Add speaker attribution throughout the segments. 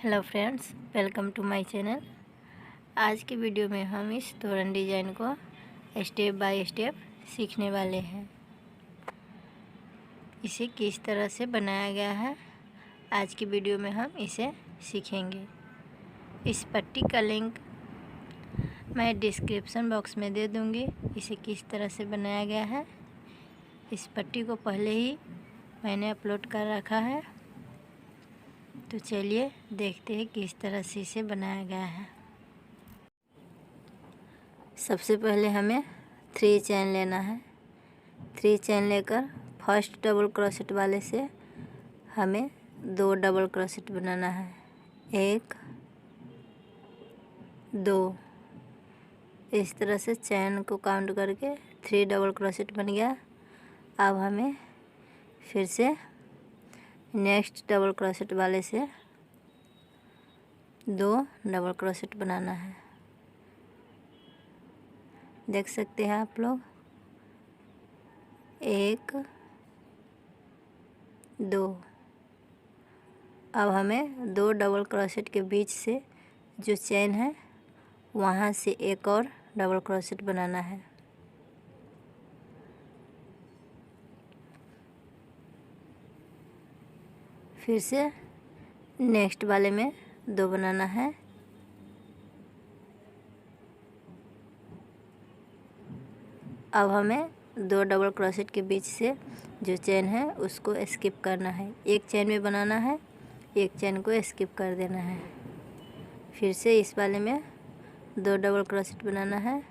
Speaker 1: Hello friends, welcome to my channel. आज की video में हम इस तोरण डिज़ाइन को स्टेप बाय स्टेप सीखने वाले हैं। इसे किस तरह से बनाया गया है, आज की वीडियो में हम इसे सीखेंगे। इस पट्टी का लिंक मैं डिस्क्रिप्शन बॉक्स में दे दूंगी। इसे किस तरह से बनाया गया है, इस पट्टी को पहले ही मैंने अपलोड कर रखा है। तो चलिए देखते हैं किस तरह से इसे बनाया गया है। सबसे पहले हमें 3 चेन लेना है। 3 चेन लेकर फर्स्ट डबल क्रोशेट वाले से हमें 2 डबल क्रोशेट बनाना है। 1 2 इस तरह से चेन को काउंट करके 3 डबल क्रोशेट बन गया। अब हमें फिर से नेक्स्ट डबल क्रोशेट वाले से 2 डबल क्रोशेट बनाना है। देख सकते हैं आप लोग, 1 2। अब हमें 2 डबल क्रोशेट के बीच से जो चेन है वहाँ से एक और डबल क्रोशेट बनाना है। फिर से नेक्स्ट वाले में 2 बनाना है। अब हमें 2 डबल क्रोशेट के बीच से जो चेन है उसको स्किप करना है। एक चेन में बनाना है, एक चेन को स्किप कर देना है। फिर से इस वाले में 2 डबल क्रोशेट बनाना है।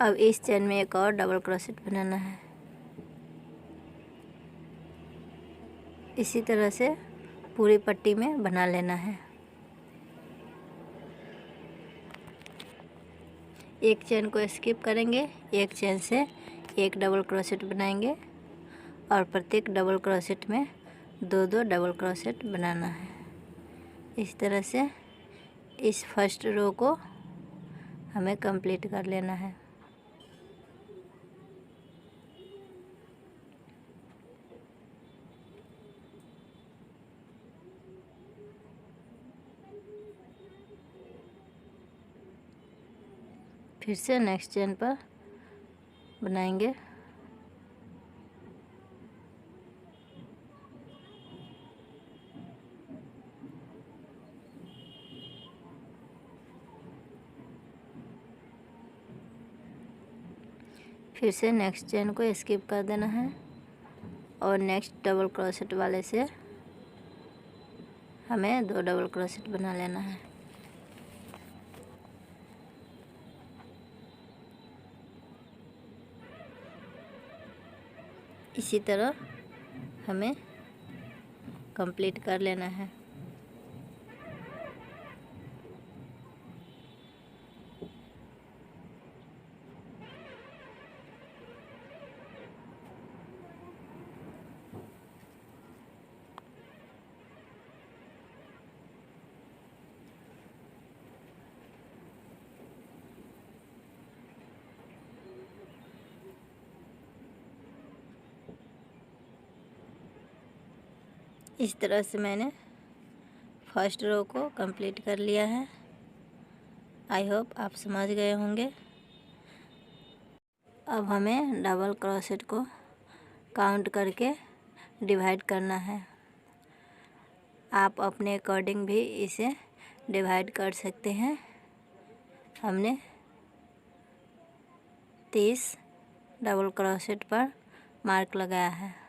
Speaker 1: अब इस चेन में एक और डबल क्रोशेट बनाना है। इसी तरह से पूरी पट्टी में बना लेना है। एक चेन को स्किप करेंगे, एक चेन से एक डबल क्रोशेट बनाएंगे और प्रत्येक डबल क्रोशेट में 2-2 डबल क्रोशेट बनाना है। इस तरह से इस फर्स्ट रो को हमें कंप्लीट कर लेना है। फिर से नेक्स्ट चेन पर बनाएंगे। फिर से नेक्स्ट चेन को स्किप कर देना है और नेक्स्ट डबल क्रोशेट वाले से हमें 2 डबल क्रोशेट बना लेना है। इसी तरह हमें कंप्लीट कर लेना है। इस तरह से मैंने फर्स्ट रो को कंप्लीट कर लिया है। आई होप आप समझ गए होंगे। अब हमें डबल क्रोशेट को काउंट करके डिवाइड करना है। आप अपने अकॉर्डिंग भी इसे डिवाइड कर सकते हैं। हमने 30 डबल क्रोशेट पर मार्क लगाया है।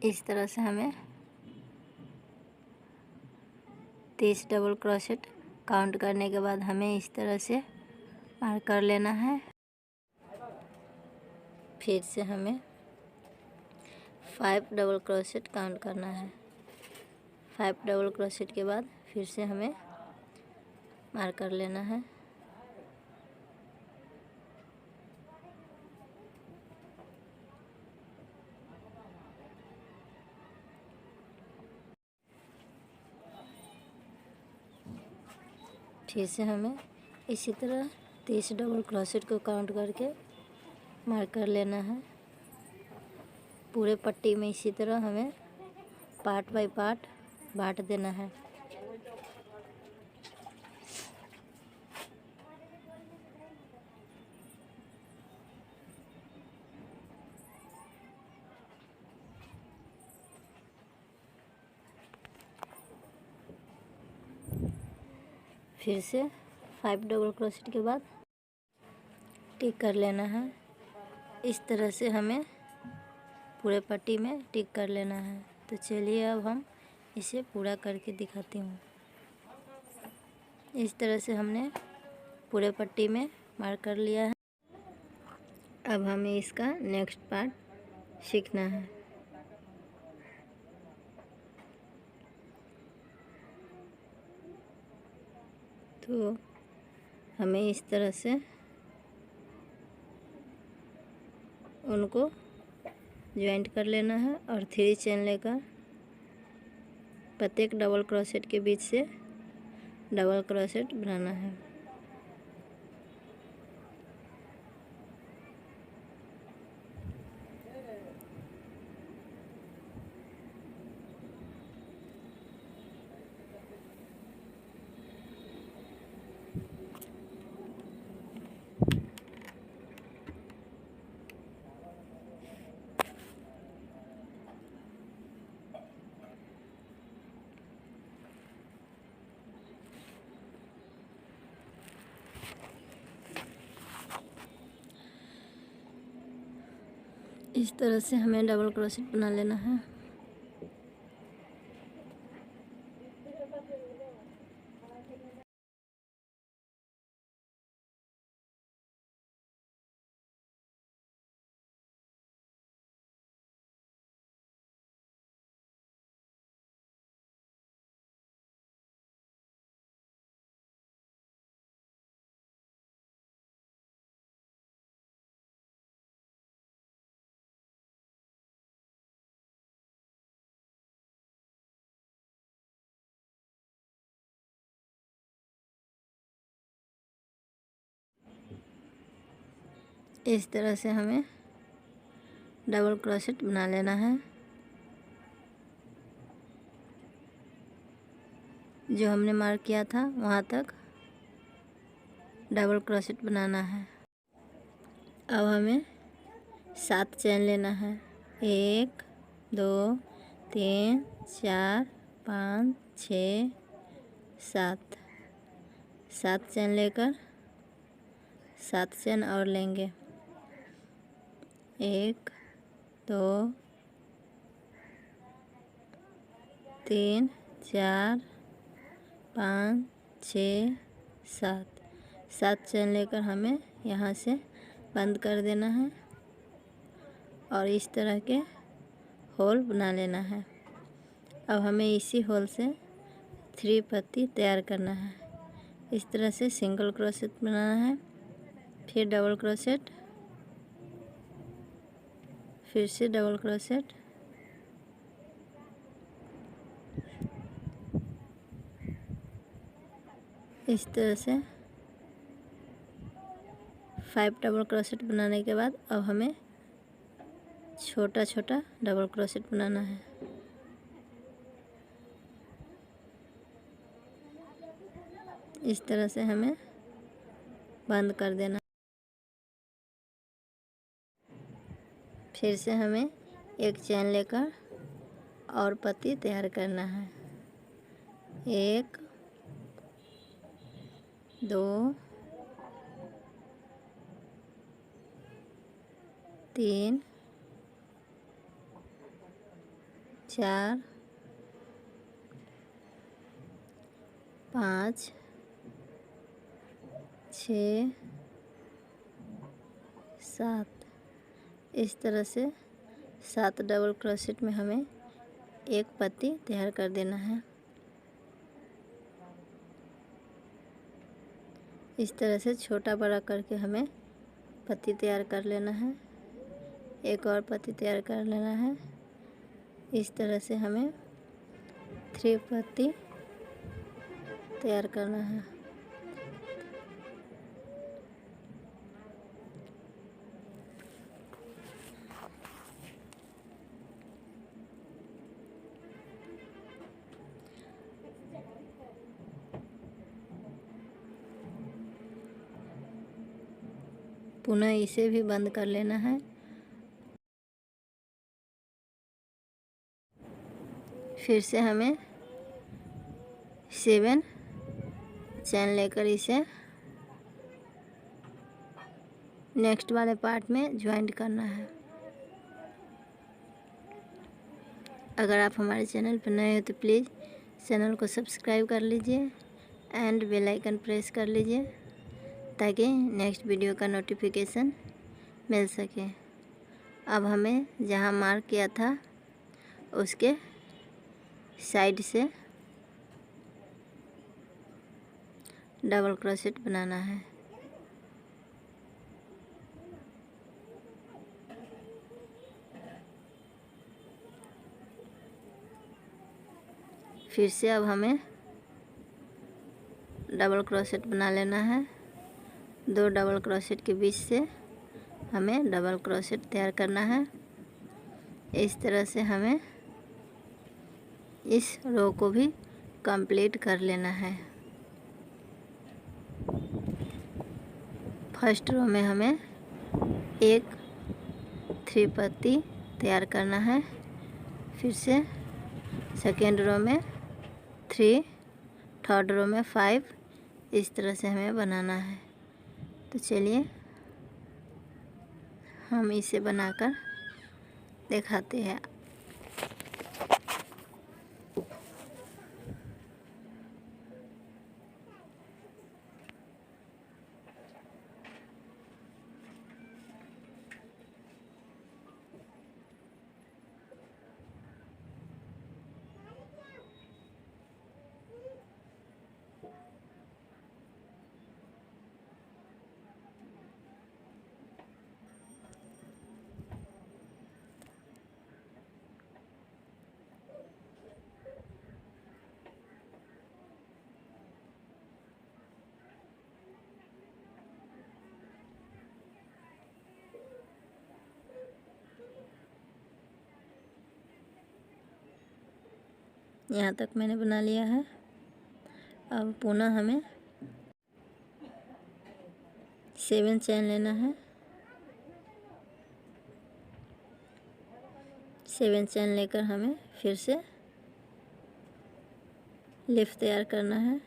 Speaker 1: इस तरह से हमें 30 डबल क्रोशेट काउंट करने के बाद हमें इस तरह से मार्क कर लेना है। फिर से हमें 5 डबल क्रोशेट काउंट करना है। 5 डबल क्रोशेट के बाद फिर से हमें मार्क कर लेना है। फिर से हमें इसी तरह 30 डबल क्रोशेट को काउंट करके मार्क कर लेना है। पूरे पट्टी में इसी तरह हमें पार्ट बाय पार्ट बांट देना है। फिर से 5 डबल क्रोशेट के बाद टिक कर लेना है। इस तरह से हमें पूरे पट्टी में टिक कर लेना है। तो चलिए अब हम इसे पूरा करके दिखाती हूँ। इस तरह से हमने पूरे पट्टी में मार्क कर लिया है। अब हमें इसका नेक्स्ट पार्ट सीखना है। तो हमें इस तरह से उनको ज्वाइंट कर लेना है और 3 चेन लेकर प्रत्येक डबल क्रोशेट के बीच से डबल क्रोशेट बनाना है। इस तरह से हमें डबल क्रोशेट बना लेना है। इस तरह से हमें डबल क्रोशेट बना लेना है। जो हमने मार्क किया था वहाँ तक डबल क्रोशेट बनाना है। अब हमें 7 चेन लेना है। 1 2 3 4 5 6 7 7 चेन लेकर 7 चेन और लेंगे। 1 2 3 4 5 6 7 7 चेन लेकर हमें यहाँ से बंद कर देना है और इस तरह के होल बना लेना है। अब हमें इसी होल से 3 पत्ती तैयार करना है। इस तरह से सिंगल क्रोशेट बनाना है, फिर डबल क्रोशेट, फिर से डबल क्रोशेट, इस तरह से 5 डबल क्रोशेट बनाने के बाद अब हमें छोटा छोटा डबल क्रोशेट बनाना है। इस तरह से हमें बंद कर देना। फिर से हमें एक चेन लेकर और पत्ती तैयार करना है। 1 2 3 4 5 6 7 इस तरह से 7 डबल क्रोशेट में हमें एक पत्ती तैयार कर देना है। इस तरह से छोटा बड़ा करके हमें पत्ती तैयार कर लेना है। एक और पत्ती तैयार कर लेना है। इस तरह से हमें 3 पत्ती तैयार करना है। पुनः इसे भी बंद कर लेना है। फिर से हमें 7 चैन लेकर इसे नेक्स्ट वाले पार्ट में ज्वाइंट करना है। अगर आप हमारे चैनल पर नए हो तो प्लीज़ चैनल को सब्सक्राइब कर लीजिए एंड बेल आइकन प्रेस कर लीजिए ताकि नेक्स्ट वीडियो का नोटिफिकेशन मिल सके। अब हमें जहां मार्क किया था उसके साइड से डबल क्रोशेट बनाना है। फिर से अब हमें डबल क्रोशेट बना लेना है। 2 डबल क्रोशेट के बीच से हमें डबल क्रोशेट तैयार करना है। इस तरह से हमें इस रो को भी कंप्लीट कर लेना है। फर्स्ट रो में हमें एक 3 पत्ती तैयार करना है। फिर से सेकेंड रो में 3, थर्ड रो में 5, इस तरह से हमें बनाना है। तो चलिए हम इसे बनाकर दिखाते हैं। यहाँ तक मैंने बना लिया है। अब पुनः हमें 7 चैन लेना है। 7 चैन लेकर हमें फिर से लीफ तैयार करना है।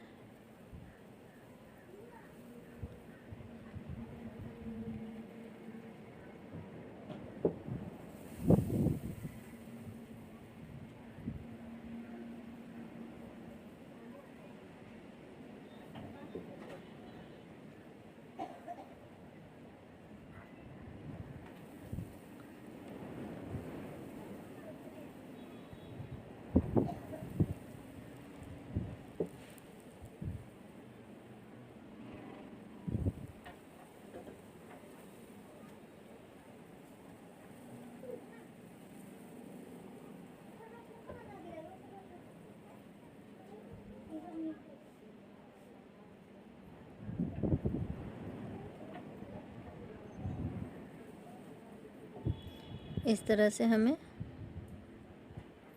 Speaker 1: इस तरह से हमें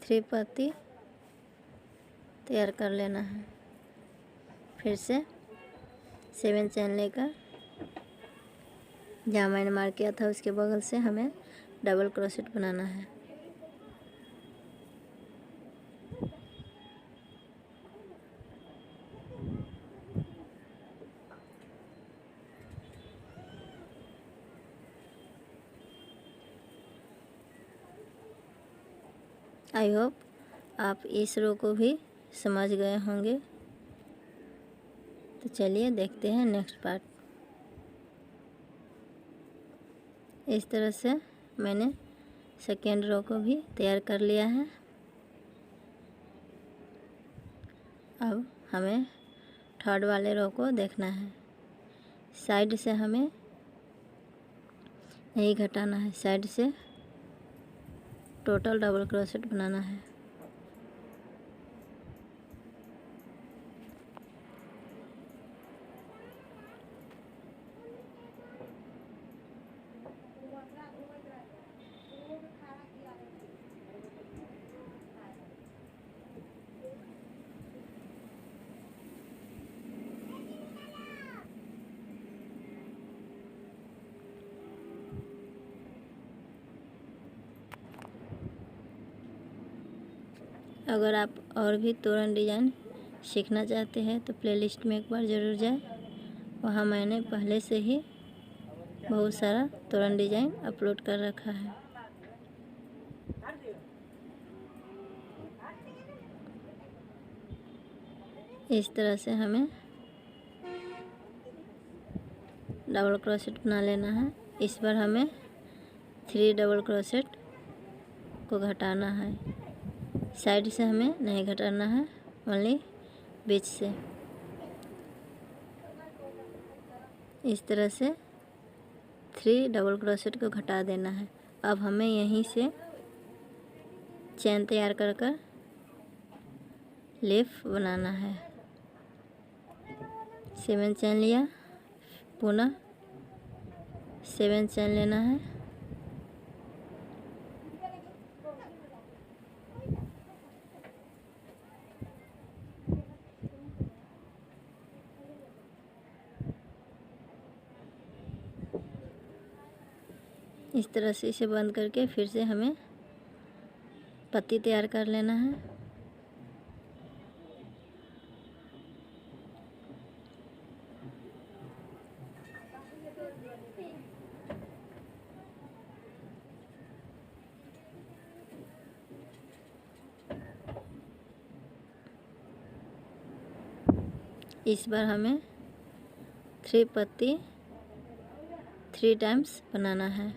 Speaker 1: 3 पत्ती तैयार कर लेना है। फिर से 7 चैन लेकर जहाँ मैंने मार्क किया था उसके बगल से हमें डबल क्रोशेट बनाना है। आई होप आप इस रो को भी समझ गए होंगे। तो चलिए देखते हैं नेक्स्ट पार्ट। इस तरह से मैंने सेकेंड रो को भी तैयार कर लिया है। अब हमें थर्ड वाले रो को देखना है। साइड से हमें नहीं घटाना है, साइड से टोटल डबल क्रोशेट बनाना है। अगर आप और भी तोरण डिज़ाइन सीखना चाहते हैं तो प्लेलिस्ट में एक बार ज़रूर जाएं। वहाँ मैंने पहले से ही बहुत सारा तोरण डिज़ाइन अपलोड कर रखा है। इस तरह से हमें डबल क्रोशेट बना लेना है। इस बार हमें 3 डबल क्रोशेट को घटाना है। साइड से हमें नहीं घटाना है, ओनली बीच से। इस तरह से 3 डबल क्रोशेट को घटा देना है। अब हमें यहीं से चेन तैयार कर कर लीफ बनाना है। 7 चेन लिया, पुनः 7 चेन लेना है। इस तरह से इसे बंद करके फिर से हमें पत्ती तैयार कर लेना है। इस बार हमें 3 पत्ती 3 टाइम्स बनाना है।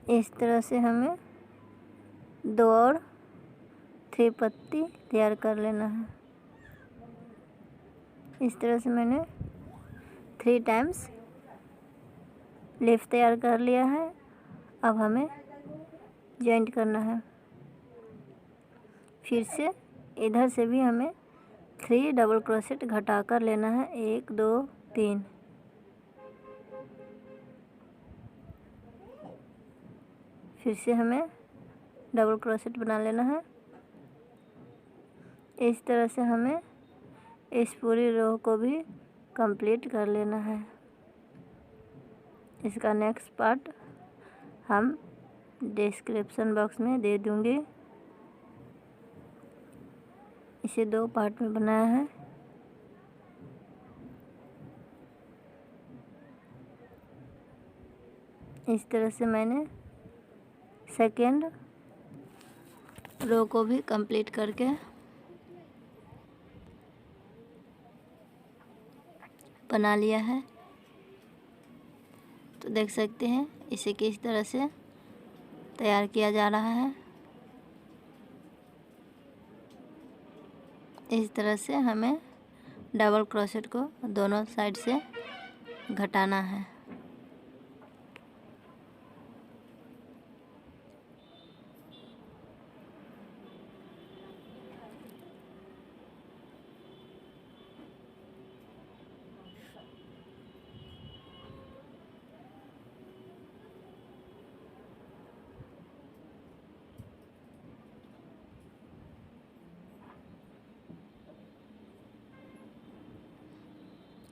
Speaker 1: इस तरह से हमें 2 और 3 पत्ती तैयार कर लेना है। इस तरह से मैंने 3 टाइम्स लीफ तैयार कर लिया है। अब हमें जॉइंट करना है। फिर से इधर से भी हमें 3 डबल क्रोशेट घटा कर लेना है। 1 2 3। फिर से हमें डबल क्रोशेट बना लेना है। इस तरह से हमें इस पूरी रो को भी कंप्लीट कर लेना है। इसका नेक्स्ट पार्ट हम डिस्क्रिप्शन बॉक्स में दे दूँगी। इसे 2 पार्ट में बनाया है। इस तरह से मैंने सेकेंड रो को भी कंप्लीट करके बना लिया है। तो देख सकते हैं इसे किस तरह से तैयार किया जा रहा है। इस तरह से हमें डबल क्रोशेट को दोनों साइड से घटाना है।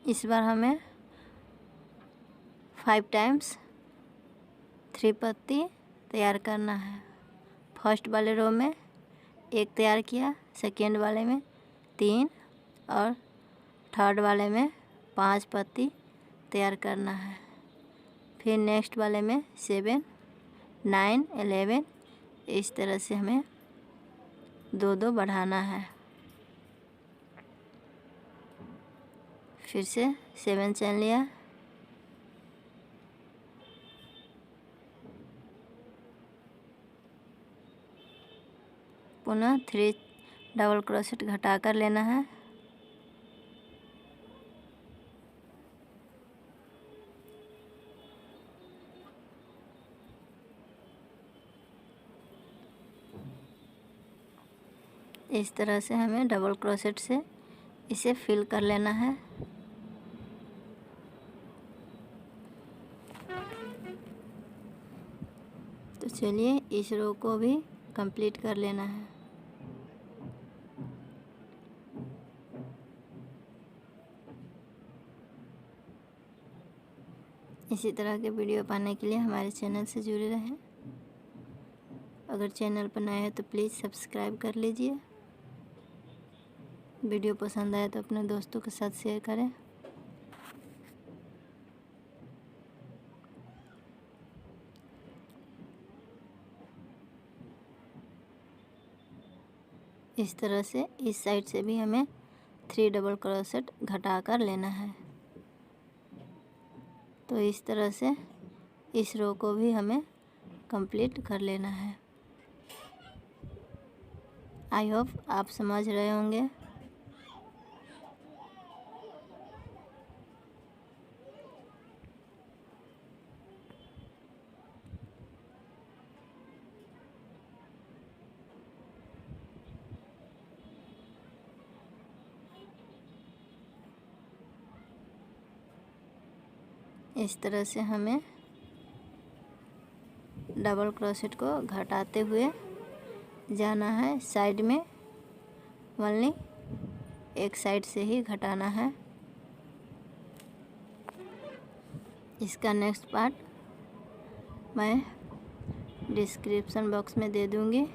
Speaker 1: इस बार हमें 5 टाइम्स 3 पत्ती तैयार करना है। फर्स्ट वाले रो में 1 तैयार किया, सेकेंड वाले में 3 और थर्ड वाले में 5 पत्ती तैयार करना है। फिर नेक्स्ट वाले में 7, 9, 11 इस तरह से हमें 2-2 बढ़ाना है। फिर से 7 चैन लिया, पुनः 3 डबल क्रोशेट घटा कर लेना है। इस तरह से हमें डबल क्रोशेट से इसे फिल कर लेना है। तो चलिए इस रो को भी कंप्लीट कर लेना है। इसी तरह के वीडियो पाने के लिए हमारे चैनल से जुड़े रहें। अगर चैनल पर नए हैं तो प्लीज़ सब्सक्राइब कर लीजिए। वीडियो पसंद आए तो अपने दोस्तों के साथ शेयर करें। इस तरह से इस साइड से भी हमें 3 डबल क्रोशेट घटा कर लेना है। तो इस तरह से इस रो को भी हमें कंप्लीट कर लेना है। आई होप आप समझ रहे होंगे। इस तरह से हमें डबल क्रोशेट को घटाते हुए जाना है साइड में, ओनली एक साइड से ही घटाना है। इसका नेक्स्ट पार्ट मैं डिस्क्रिप्शन बॉक्स में दे दूँगी।